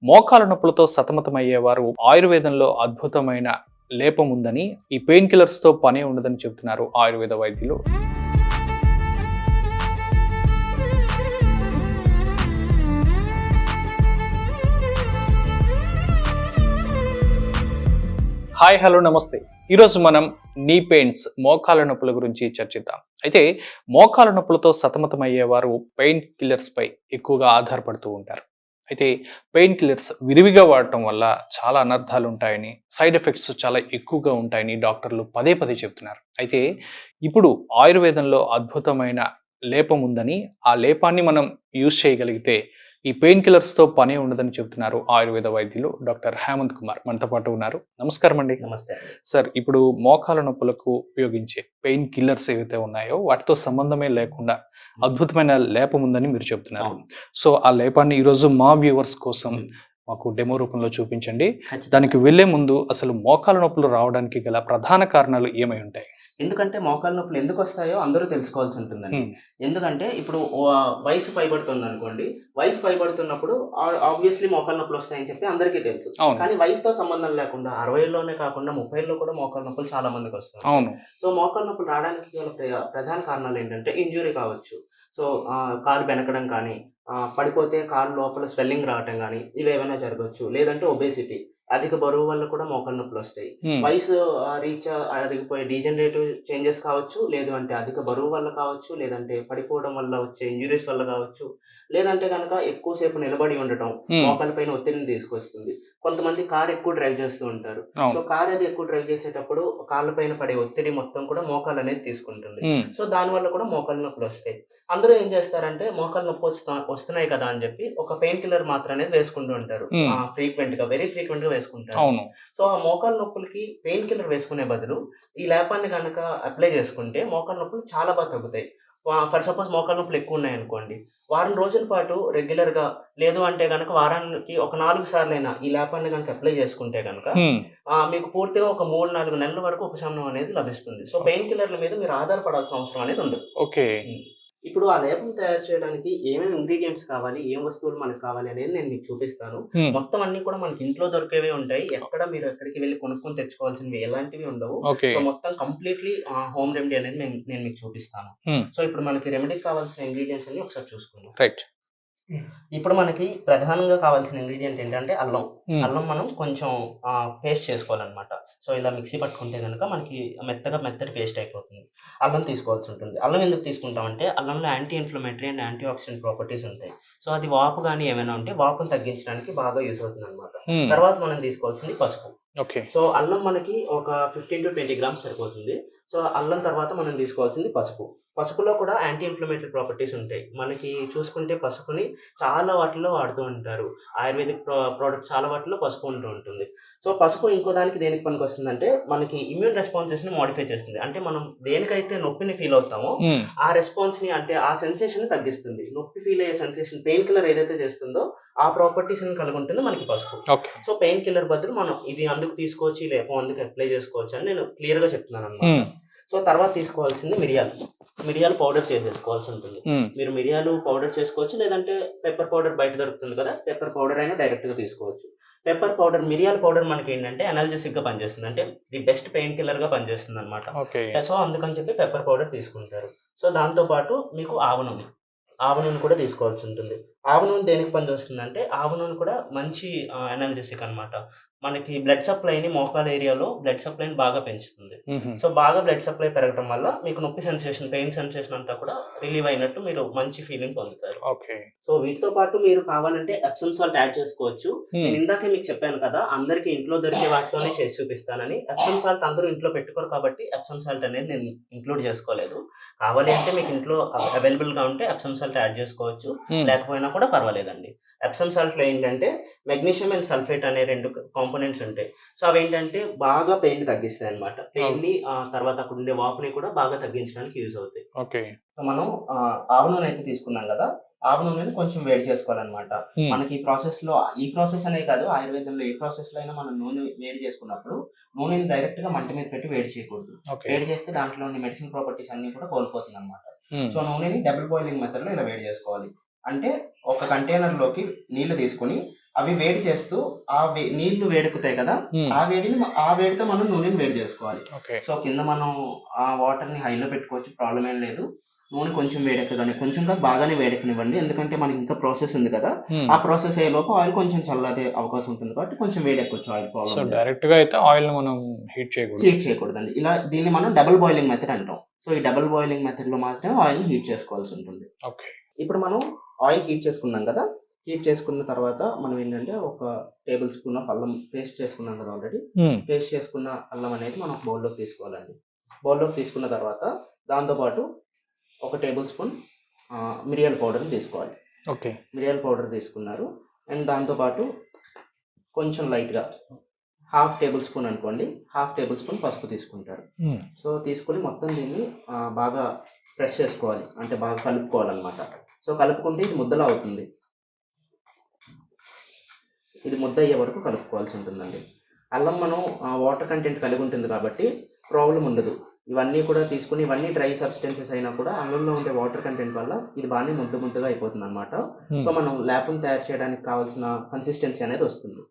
మోకాల నొప్పులతో సతమతమయ్యేవారు ఆయుర్వేదంలో అద్భుతమైన లేపం ఉందని, ఈ పెయిన్ కిల్లర్స్ తో పనే ఉండదని చెబుతున్నారు ఆయుర్వేద వైద్యులు. హాయ్, హలో, నమస్తే. ఈరోజు మనం నీ పెయిన్స్, మోకాల నొప్పుల గురించి చర్చిద్దాం. అయితే మోకాల నొప్పులతో సతమతమయ్యేవారు పెయిన్ కిల్లర్స్ పై ఎక్కువగా ఆధారపడుతూ ఉంటారు. అయితే పెయిన్ కిల్లర్స్ విరివిగా వాడటం వల్ల చాలా అనర్థాలు ఉంటాయని, సైడ్ ఎఫెక్ట్స్ చాలా ఎక్కువగా ఉంటాయని డాక్టర్లు పదే పదే చెప్తున్నారు. అయితే ఇప్పుడు ఆయుర్వేదంలో అద్భుతమైన లేపం ఉందని, ఆ లేపాన్ని మనం యూజ్ చేయగలిగితే ఈ పెయిన్ కిల్లర్స్ తో పనే ఉండదని చెప్తున్నారు ఆయుర్వేద వైద్యులు డాక్టర్ హేమంత్ కుమార్ మనతో పాటు ఉన్నారు. నమస్కారం అండి. నమస్తే సార్, ఇప్పుడు మోకాల నొప్పులకు ఉపయోగించే పెయిన్ కిల్లర్స్ ఏవైతే ఉన్నాయో వాటితో సంబంధమే లేకుండా అద్భుతమైన లేపం ఉందని మీరు చెప్తున్నారు. సో ఆ లేపాన్ని ఈరోజు మా వ్యూవర్స్ కోసం మాకు డెమో రూపంలో చూపించండి. దానికి వెళ్లే ముందు అసలు మోకాల నొప్పులు రావడానికి గల ప్రధాన కారణాలు ఏమై ఉంటాయి? ఎందుకంటే మోకాళ్ళ నొప్పులు ఎందుకు వస్తాయో అందరూ తెలుసుకోవాల్సి ఉంటుందండి. ఎందుకంటే ఇప్పుడు వయసు పైబడుతుంది అనుకోండి, వయసు పైబడుతున్నప్పుడు ఆబ్వియస్లీ మోకాళ్ళ నొప్పులు వస్తాయని చెప్పి అందరికీ తెలుసు. కానీ వయసుతో సంబంధం లేకుండా 60లోనే కాకుండా 30లో కూడా మోకాళ్ళ నొప్పులు చాలా మందికి వస్తాయి. సో మోకాళ్ళ నొప్పులు రావడానికి గల ప్రధాన కారణాలు ఏంటంటే ఇంజురీ కావచ్చు. సో కాలు బెనకడం కానీ, పడిపోతే కాలు లోపల స్వెల్లింగ్ రావటం కానీ, ఇవేమైనా జరగవచ్చు. లేదంటే ఒబేసిటీ, అధిక బరువు వల్ల కూడా మోకాళ్ళ నొప్పులు వస్తాయి. వయసు అరిగిపోయే డీజనరేటివ్ చేంజెస్ కావచ్చు, లేదు అంటే అధిక బరువు వల్ల కావచ్చు, లేదంటే పడిపోవడం వల్ల వచ్చే ఇంజురీస్ వల్ల కావచ్చు, లేదంటే కనుక ఎక్కువసేపు నిలబడి ఉండటం మోకాళ్ళ పైన ఒత్తిడిని తీసుకొస్తుంది. కొంతమంది కార్ ఎక్కువ డ్రైవ్ చేస్తూ ఉంటారు. సో కార్ అది ఎక్కువ డ్రైవ్ చేసేటప్పుడు కాళ్ళ పైన పడే ఒత్తిడి మొత్తం కూడా మోకాలు అనేది తీసుకుంటుంది. సో దాని వల్ల కూడా మోకాళ్ళ నొప్పులు వస్తాయి. అందరూ ఏం చేస్తారంటే మోకాళ్ళ నొప్పి వస్తున్నాయి కదా అని చెప్పి ఒక పెయిన్ కిల్లర్ మాత్రం అనేది వేసుకుంటూ ఉంటారు. వెరీ ఫ్రీక్వెంట్ గా వేసుకుంటారు. సో ఆ మోకాళ్ళ నొప్పులకి పెయిన్ కిల్లర్ వేసుకునే బదులు ఈ లేపాన్ని కనుక అప్లై చేసుకుంటే మోకాళ్ళ నొప్పులు చాలా బాగా తగ్గుతాయి. ఫర్ సపోజ్ మోకాళ్ళ నొప్పులు ఎక్కువ ఉన్నాయి అనుకోండి, వారం రోజుల పాటు రెగ్యులర్ గా, లేదు అంటే కనుక వారానికి ఒక 4 సార్లైనా ఈ లేపాన్ని కనుక అప్లై చేసుకుంటే కనుక మీకు పూర్తిగా ఒక 3-4 నెలల వరకు ఉపశమనం అనేది లభిస్తుంది. సో పెయిన్ కిల్లర్ల మీద మీరు ఆధారపడాల్సిన అవసరం అనేది ఉండదు. ఓకే. ఇప్పుడు ఆ లేపం తయారు చేయడానికి ఏమేమి ఇంగ్రీడియంట్స్ కావాలి, ఏం వస్తువులు మనకు కావాలి అనేది నేను మీకు చూపిస్తాను. మొత్తం అన్ని కూడా మనకి ఇంట్లో దొరికేవే ఉంటాయి. మీరు ఎక్కడికి వెళ్ళి కొనుక్కొని తెచ్చుకోవాల్సినవి ఎలాంటివి ఉండవు. సో మొత్తం కంప్లీట్లీ హోమ్ రెమెడీ అనేది నేను మీకు చూపిస్తాను. సో ఇప్పుడు మనకి రెమెడీకి కావాల్సిన ఇంగ్రీడియంట్స్ అన్ని ఒకసారి చూసుకుందాం. రైట్. ఇప్పుడు మనకి ప్రధానంగా కావాల్సిన ఇంగ్రీడియంట్ ఏంటంటే అల్లం. అల్లం మనం కొంచెం పేస్ట్ చేసుకోవాలన్నమాట. సో ఇలా మిక్సీ పట్టుకుంటే కనుక మనకి మెత్తటి పేస్ట్ అయిపోతుంది. అల్లం తీసుకోవాల్సి ఉంటుంది. అల్లం ఎందుకు తీసుకుంటామంటే అల్లంలో anti inflammatory and antioxidant properties ఉంటాయి. సో అది వాపు కానీ ఏమైనా ఉంటే వాపును తగ్గించడానికి బాగా యూజ్ అవుతుంది అనమాట. తర్వాత మనం తీసుకోవాల్సింది పసుపు. సో అల్లం మనకి ఒక 15 to 20 గ్రామ్స్ సరిపోతుంది. సో అల్లం తర్వాత మనం తీసుకోవాల్సింది పసుపు. పసుపులో కూడా యాంటీ ఇన్ఫ్లమేటరీ ప్రాపర్టీస్ ఉంటాయి. మనకి చూసుకుంటే పసుపుని చాలా వాటిల్లో వాడుతూ ఉంటారు. ఆయుర్వేదిక్ ప్రోడక్ట్స్ చాలా వాటిలో పసుపు ఉంటూ ఉంటుంది. సో పసుపు ఇంకో దేనికి పనికి వస్తుందంటే మనకి ఇమ్యూన్ రెస్పాన్సెస్ ని మోడిఫై చేస్తుంది. అంటే మనం దేనికైతే నొప్పిని ఫీల్ అవుతామో ఆ రెస్పాన్స్ ని, అంటే ఆ సెన్సేషన్ ని తగ్గిస్తుంది. నొప్పి ఫీల్ అయ్యే సెన్సేషన్ పెయిన్ కిల్లర్ ఏదైతే చేస్తుందో ఆ ప్రాపర్టీస్ ని కలిగి ఉంటుంది మనకి పసుపు. సో పెయిన్ కిల్లర్ బదులు మనం ఇది అందుకు తీసుకోవచ్చు, లేకపోతే అందుకు అప్లై చేసుకోవచ్చు అని నేను క్లియర్ గా చెప్తున్నాను అన్నమాట. సో తర్వాత తీసుకోవాల్సింది మిరియాలు పౌడర్ చేసేసుకోవాల్సి ఉంటుంది. మీరు మిరియాలు పౌడర్ చేసుకోవచ్చు, లేదంటే పెప్పర్ పౌడర్ బయట దొరుకుతుంది కదా, పెప్పర్ పౌడర్ అయినా డైరెక్ట్ గా తీసుకోవచ్చు. పెప్పర్ పౌడర్, మిరియాల పౌడర్ మనకి ఏంటంటే అనాల్జెసిక్ గా పనిచేస్తుంది, అంటే ది బెస్ట్ పెయిన్ కిల్లర్ గా పనిచేస్తుంది అనమాట. సో అందుకని చెప్పి పెప్పర్ పౌడర్ తీసుకుంటారు. సో దాంతో పాటు మీకు ఆవ నూనె కూడా తీసుకోవాల్సి ఉంటుంది. ఆవ నూనె దేనికి పనిచేస్తుందంటే ఆవ నూనె కూడా మంచి అనాల్జెసిక్ అనమాట. మనకి బ్లడ్ సప్లైని, మోకాల ఏరియాలో బ్లడ్ సప్లైని బాగా పెంచుతుంది. సో బాగా బ్లడ్ సప్లై పెరగడం వల్ల మీకు నొప్పి సెన్సేషన్, పెయిన్ సెన్సేషన్ అంతా కూడా రిలీవ్ అయినట్టు మీరు మంచి ఫీలింగ్ పొందుతారు. సో వీటితో పాటు మీరు కావాలంటే ఎప్సమ్ సాల్ట్ యాడ్ చేసుకోవచ్చు. నేను ఇందాకే మీకు చెప్పాను కదా, అందరికి ఇంట్లో దొరికే వాటితోనే చేసి చూపిస్తానని. ఎప్సమ్ సాల్ట్ అందరూ ఇంట్లో పెట్టుకోరు కాబట్టి ఎప్సమ్ సాల్ట్ అనేది నేను ఇంక్లూడ్ చేసుకోలేదు. కావాలి అంటే మీకు ఇంట్లో అవైలబుల్ గా ఉంటే ఎప్సమ్ సాల్ట్ యాడ్ చేసుకోవచ్చు, లేకపోయినా కూడా పర్వాలేదండి. ఎప్సమ్ సాల్ట్ లో ఏంటంటే మెగ్నీషియం అండ్ సల్ఫేట్ అనే 2 కాంపోనెంట్స్ ఉంటాయి. సో అవి ఏంటంటే బాగా పెయిన్ తగ్గిస్తాయి అనమాట. పెయిన్ ని, తర్వాత అక్కడ ఉండే వాపుని కూడా బాగా తగ్గించడానికి యూజ్ అవుతాయి. సో మనం ఆవ నూనె అయితే తీసుకున్నాం కదా, ఆవ నూనెని కొంచెం వేడి చేసుకోవాలన్నమాట. మనకి ఈ ప్రాసెస్ అనే కాదు, ఆయుర్వేదంలో ఏ ప్రాసెస్ లో అయినా మనం నూనె వేడి చేసుకున్నప్పుడు నూనెని డైరెక్ట్ గా మంట మీద పెట్టి వేడి చేయకూడదు. వేడి చేస్తే దాంట్లో ఉన్న మెడిసిన్ ప్రాపర్టీస్ అన్ని కూడా కోల్పోతుంది అనమాట. సో నూనెని డబుల్ బాయిలింగ్ మెథడ్ లో ఇలా వేడి చేసుకోవాలి. అంటే ఒక కంటైనర్ లోకి నీళ్లు తీసుకుని అవి వేడి చేస్తూ నీళ్లు వేడెక్కుతాయి కదా, ఆ వేడితో మనం నూనెని వేడి చేసుకోవాలి. సో కింద మనం ఆ వాటర్ ని హైలో పెట్టుకోవచ్చు, ప్రాబ్లం ఏం లేదు. నూనె కొంచెం వేడెక్కగానే, కొంచెం కాదు బాగానే వేడెక్కనివ్వండి, ఎందుకంటే మనకి ఇంకా ప్రాసెస్ ఉంది కదా, ఆ ప్రాసెస్ అయ్యే లోపు ఆయిల్ కొంచెం చల్లదే అవకాశం ఉంటుంది కాబట్టి కొంచెం వేడెక్కొచ్చు ఆయిల్. ప్రాబ్లం డైరెక్ట్ గా అయితే ఆయిల్ మనం హీట్ చేయకూడదండి. ఇలా దీన్ని మనం డబుల్ బాయిలింగ్ మెథడ్ అంటాం. సో ఈ డబుల్ బాయిలింగ్ మెథడ్ లో మాత్రమే ఆయిల్ హీట్ చేసుకోవాల్సి ఉంటుంది. ఇప్పుడు మనం ఆయిల్ హీట్ చేసుకున్నాం కదా, హీట్ చేసుకున్న తర్వాత మనం ఏంటంటే ఒక టేబుల్ స్పూన్ ఆఫ్ అల్లం పేస్ట్ చేసుకున్నాం కదా ఆల్రెడీ, పేస్ట్ చేసుకున్న అల్లం అనేది మనం బౌల్లోకి తీసుకోవాలండి. బౌల్లోకి తీసుకున్న తర్వాత దాంతోపాటు ఒక టేబుల్ స్పూన్ మిరియాల పౌడర్ తీసుకోవాలి. మిరియాల పౌడర్ తీసుకున్నారు. అండ్ దాంతోపాటు కొంచెం లైట్గా హాఫ్ టేబుల్ స్పూన్ అనుకోండి, హాఫ్ టేబుల్ స్పూన్ పసుపు తీసుకుంటారు. సో తీసుకుని మొత్తం దీన్ని బాగా ప్రెస్ చేసుకోవాలి, అంటే బాగా కలుపుకోవాలన్నమాట. సో కలుపుకుంటే ఇది ముద్దలా అవుతుంది. ఇది ముద్ద అయ్యే వరకు కలుపుకోవాల్సి ఉంటుందండి. అల్లం మనం వాటర్ కంటెంట్ కలిగి ఉంటుంది కాబట్టి ప్రాబ్లం ఉండదు. ఇవన్నీ కూడా తీసుకుని, ఇవన్నీ డ్రై సబ్స్టెన్సెస్ అయినా కూడా అల్లంలో ఉండే వాటర్ కంటెంట్ వల్ల ఇది బాగానే ముద్దగా అయిపోతుంది అనమాట. సో మనం లేపం తయారు చేయడానికి కావాల్సిన కన్సిస్టెన్సీ అనేది వస్తుంది.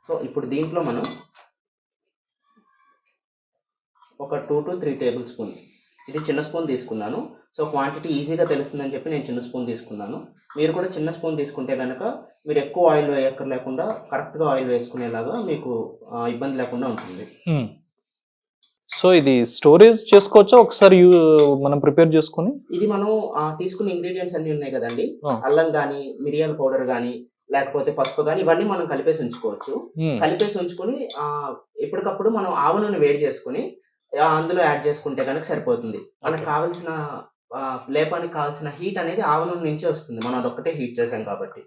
సో ఇప్పుడు దీంట్లో మనం ఒక 2 to 3 టేబుల్ స్పూన్స్, ఇది చిన్న స్పూన్ తీసుకున్నాను. సో క్వాంటిటీ ఈజీగా తెలుస్తుందని చెప్పి నేను చిన్న స్పూన్ తీసుకున్నాను. మీరు కూడా చిన్న స్పూన్ తీసుకుంటే కనుక మీరు ఎక్కువ ఆయిల్ వేయక్కర్లేకుండా కరెక్ట్గా ఆయిల్ వేసుకునేలాగా మీకు ఇబ్బంది లేకుండా ఉంటుంది. సో ఇది స్టోరేజ్ చేసుకోవచ్చా ఒకసారి మనం ప్రిపేర్ చేసుకుని? ఇది మనం తీసుకున్న ఇంగ్రీడియంట్స్ అన్ని ఉన్నాయి కదండి, అల్లం కానీ, మిరియాల పౌడర్ కానీ, లేకపోతే పసుపు కానీ, ఇవన్నీ మనం కలిపేసి ఉంచుకోవచ్చు. కలిపేసి ఉంచుకొని ఎప్పటికప్పుడు మనం ఆవ నూనె వేడి చేసుకుని అందులో యాడ్ చేసుకుంటే కనుక సరిపోతుంది. మనకు కావాల్సిన లేపానికి కావాల్సిన హీట్ అనేది ఆవ నూనె నుంచి వస్తుంది, మనం అదొక్కటే హీట్ చేసాం కాబట్టి.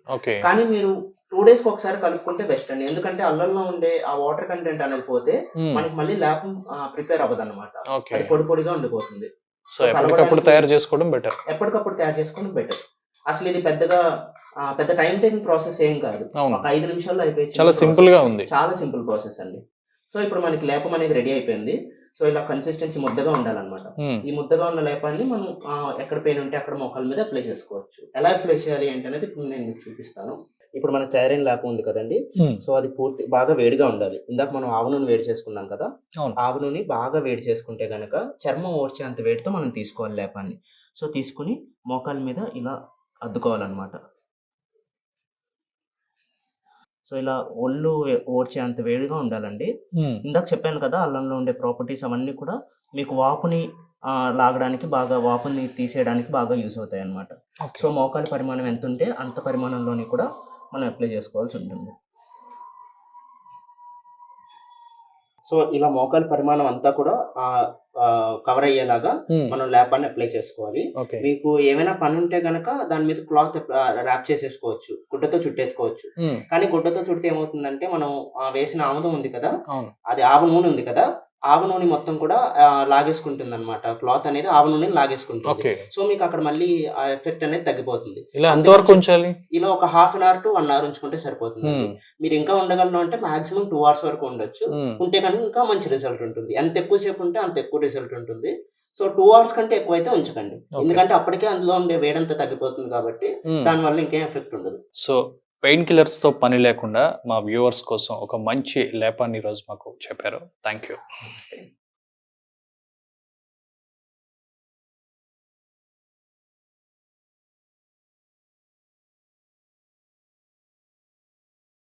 కానీ మీరు 2 days కి ఒకసారి కలుపుకుంటే బెస్ట్ అండి, ఎందుకంటే అల్లంలో ఉండే ఆ వాటర్ కంటెంట్ అనేది పోతే మనకి మళ్ళీ లేపం ప్రిపేర్ అవ్వదు అనమాట, అది పొడి పొడిగా ఉండిపోతుంది. సో ఎప్పటికప్పుడు తయారు చేసుకోవడం బెటర్. ఎప్పటికప్పుడు తయారు చేసుకోవడం బెటర్. అసలు ఇది పెద్ద టైం టేకింగ్ ప్రాసెస్ ఏం కాదు, ఒక 5 నిమిషాల్లో అయిపోయి, చాలా సింపుల్ గా ఉంది, చాలా సింపుల్ ప్రాసెస్ అండి. సో ఇప్పుడు మనకి లేపం అనేది రెడీ అయిపోయింది. సో ఇలా కన్సిస్టెన్సీ ముద్దగా ఉండాలన్నమాట. ఈ ముద్దగా ఉన్న లేపాన్ని మనం ఎక్కడ పెయిన్ ఉంటే అక్కడ మోకాల మీద అప్లై చేసుకోవచ్చు. ఎలా అప్లై చేయాలి ఏంటనేది ఇప్పుడు నేను మీకు చూపిస్తాను. ఇప్పుడు మనకు తయారైన లేపం ఉంది కదండి, సో అది పూర్తి బాగా వేడిగా ఉండాలి. ఇందాక మనం ఆవు నూనె వేడి చేసుకున్నాం కదా, ఆవు నూనె బాగా వేడి చేసుకుంటే గనక చర్మం ఓడ్చేంత వేడితో మనం తీసుకోవాలి లేపాన్ని. సో తీసుకుని మోకాల మీద ఇలా అద్దుకోవాలన్నమాట. సో ఇలా ఒళ్ళు ఓడ్చేంత వేడిగా ఉండాలండి. ఇందాక చెప్పాను కదా, అల్లంలో ఉండే ప్రాపర్టీస్ అవన్నీ కూడా మీకు వాపుని లాగడానికి వాపుని తీసేయడానికి బాగా యూజ్ అవుతాయి అన్నమాట. సో మోకాలి పరిమాణం ఎంత ఉంటే అంత పరిమాణంలోని కూడా మనం అప్లై చేసుకోవాల్సి ఉంటుంది. సో ఇలా మోకాలి పరిమాణం అంతా కూడా కవర్ అయ్యేలాగా మనం లేపాన్ని అప్లై చేసుకోవాలి. మీకు ఏమైనా పని ఉంటే గనక దాని మీద క్లాత్ ర్యాప్ చేసేసుకోవచ్చు, గుడ్డతో చుట్టేసుకోవచ్చు. కానీ గుడ్డతో చుడితే ఏమవుతుందంటే మనం వేసిన ఆముదం ఉంది కదా, అది ఆవ నూనె ఉంది కదా, ఆవ నూనె మొత్తం కూడా లాగేసుకుంటుంది అనమాట, క్లాత్ అనేది ఆవ నూనె లాగేసుకుంటుంది. సో మీకు అక్కడ మళ్ళీ ఆ ఎఫెక్ట్ అనేది తగ్గిపోతుంది. ఇలా ఒక 1/2 hour to 1 hour ఉంచుకుంటే సరిపోతుంది. మీరు ఇంకా ఉండగలను అంటే మాక్సిమం 2 hours వరకు ఉండొచ్చు, ఉంటే కనుక ఇంకా మంచి రిజల్ట్ ఉంటుంది. ఎంత ఎక్కువసేపు ఉంటే అంత ఎక్కువ రిజల్ట్ ఉంటుంది. సో 2 hours కంటే ఎక్కువైతే ఉంచకండి, ఎందుకంటే అప్పటికే అందులో ఉండే వేడంతా తగ్గిపోతుంది కాబట్టి దానివల్ల ఇంకేం ఎఫెక్ట్ ఉండదు. సో పెయిన్ కిల్లర్స్ తో పని లేకుండా మా వ్యూవర్స్ కోసం ఒక మంచి లేపాన్ని ఈరోజు మాకు చెప్పారు. Thank you.